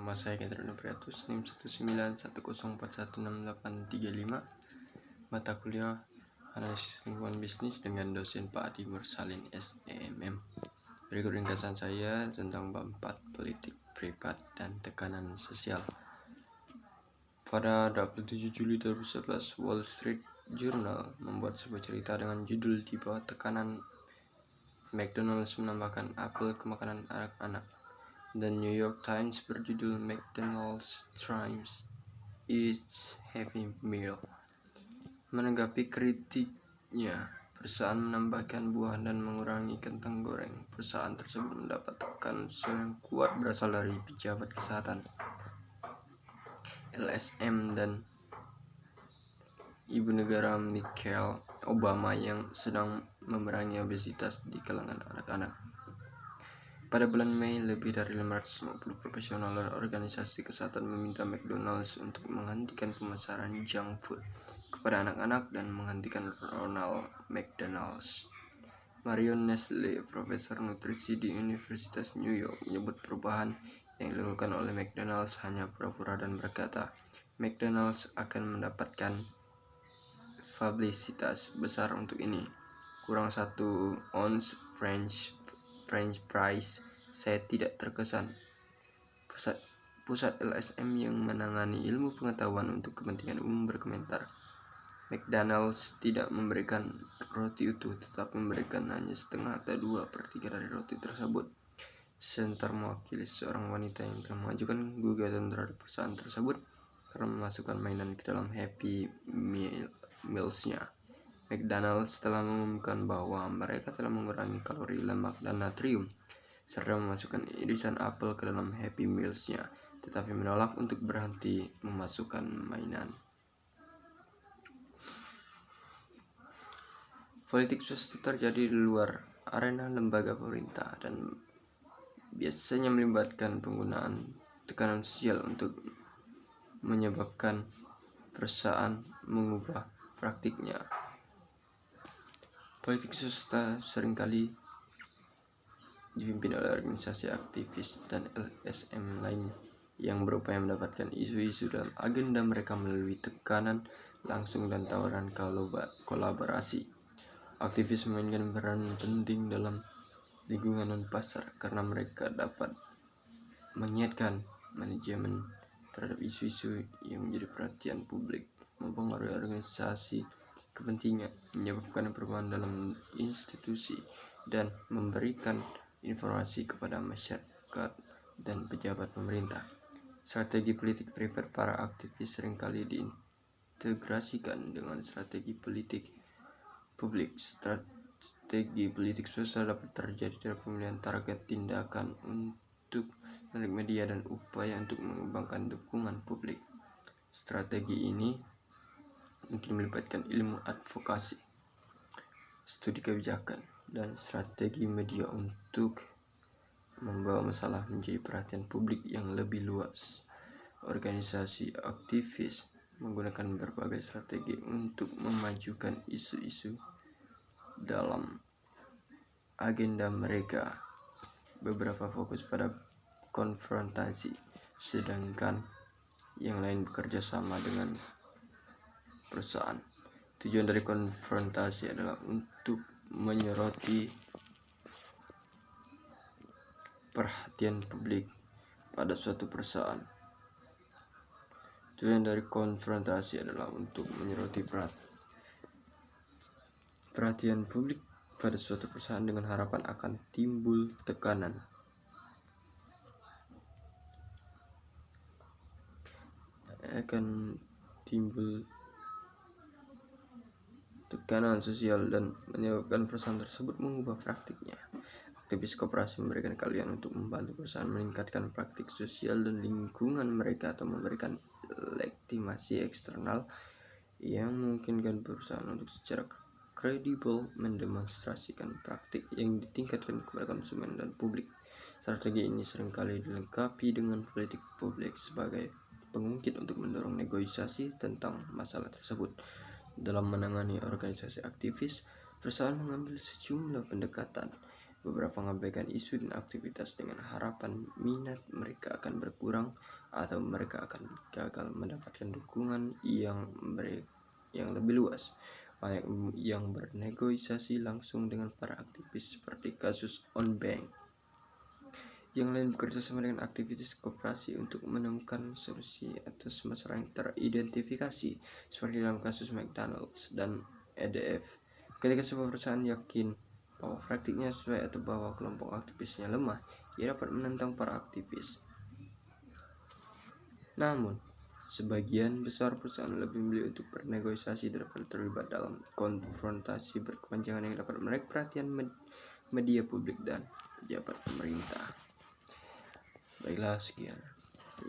Nama saya Kendra Nopriatus, NIM 19104168835. Mata kuliah Analisis Lingkungan Bisnis dengan dosen Pak Adi Mursalin SEMM. Berikut ringkasan saya tentang bab 4 politik privat dan tekanan sosial. Pada 27 Juli 2011, Wall Street Journal membuat sebuah cerita dengan judul "Di bawah tekanan, McDonald's menambahkan apel ke makanan anak-anak", dan New York Times berjudul "McDonald's Triumphs Its Happy Meal". Menanggapi kritiknya, perusahaan menambahkan buah dan mengurangi kentang goreng. Perusahaan tersebut mendapat tekanan sosial yang kuat berasal dari pejabat kesehatan, LSM, dan Ibu Negara Michelle Obama yang sedang memerangi obesitas di kalangan anak-anak. Pada bulan Mei, lebih dari 550 profesional dan organisasi kesehatan meminta McDonald's untuk menghentikan pemasaran junk food kepada anak-anak dan menghentikan Ronald McDonald's. Marion Nestle, profesor nutrisi di Universitas New York, menyebut perubahan yang dilakukan oleh McDonald's hanya pura-pura dan berkata, "McDonald's akan mendapatkan publisitas besar untuk ini. Kurang 1 ons French fries, saya tidak terkesan." Pusat LSM yang menangani ilmu pengetahuan untuk kepentingan umum berkomentar, "McDonald's tidak memberikan roti utuh, tetapi memberikan hanya setengah atau 2/3 dari roti tersebut." Center mewakili seorang wanita yang telah mengajukan gugatan terhadap perusahaan tersebut karena memasukkan mainan ke dalam Happy Meals-nya. McDonald's telah mengumumkan bahwa mereka telah mengurangi kalori, lemak, dan natrium, serta memasukkan irisan apel ke dalam Happy Meals-nya, tetapi menolak untuk berhenti memasukkan mainan. Politik swasta terjadi di luar arena lembaga pemerintah dan biasanya melibatkan penggunaan tekanan sosial untuk menyebabkan perusahaan mengubah praktiknya. Politik swasta seringkali dipimpin oleh organisasi aktivis dan LSM lain yang berupaya mendapatkan isu-isu dalam agenda mereka melalui tekanan langsung dan tawaran kolaborasi. Aktivis memainkan peran penting dalam lingkungan dan pasar karena mereka dapat mengingatkan manajemen terhadap isu-isu yang menjadi perhatian publik, mempengaruhi organisasi kepentingan, menyebabkan perubahan dalam institusi, dan memberikan informasi kepada masyarakat dan pejabat pemerintah. Strategi politik privat para aktivis seringkali diintegrasikan dengan strategi politik publik. Strategi politik swasta dapat terjadi dalam pemilihan target, tindakan untuk menarik media, dan upaya untuk mengembangkan dukungan publik. Strategi ini mungkin melibatkan ilmu advokasi, studi kebijakan, dan strategi media untuk membawa masalah menjadi perhatian publik yang lebih luas. Organisasi aktivis menggunakan berbagai strategi untuk memajukan isu-isu dalam agenda mereka. Beberapa fokus pada konfrontasi, sedangkan yang lain bekerja sama dengan perusahaan. Tujuan dari konfrontasi adalah untuk menyoroti perhatian publik pada suatu perusahaan. Tujuan dari konfrontasi adalah untuk menyoroti perhatian publik pada suatu perusahaan dengan harapan akan timbul tekanan. Tekanan sosial dan menyebabkan perusahaan tersebut mengubah praktiknya. Aktivis koperasi memberikan keahlian untuk membantu perusahaan meningkatkan praktik sosial dan lingkungan mereka atau memberikan legitimasi eksternal yang memungkinkan perusahaan untuk secara kredibel mendemonstrasikan praktik yang ditingkatkan kepada konsumen dan publik. Strategi ini seringkali dilengkapi dengan politik publik sebagai pengungkit untuk mendorong negosiasi tentang masalah tersebut. Dalam menangani organisasi aktivis, perusahaan mengambil sejumlah pendekatan. Beberapa mengabaikan isu dan aktivitas dengan harapan minat mereka akan berkurang atau mereka akan gagal mendapatkan dukungan yang lebih luas. Banyak yang bernegosiasi langsung dengan para aktivis seperti kasus On Bank. Yang lain bekerja sama dengan aktivitas koperasi untuk menemukan solusi atas masalah yang teridentifikasi, seperti dalam kasus McDonald's dan EDF. Ketika sebuah perusahaan yakin bahwa praktiknya sesuai atau bahwa kelompok aktivisnya lemah, ia dapat menentang para aktivis. Namun, sebagian besar perusahaan lebih memilih untuk bernegosiasi daripada terlibat dalam konfrontasi berkepanjangan yang dapat menarik perhatian media publik dan pejabat pemerintah. Baiklah, sekian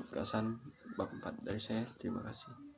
ulasan bab 4 dari saya. Terima kasih.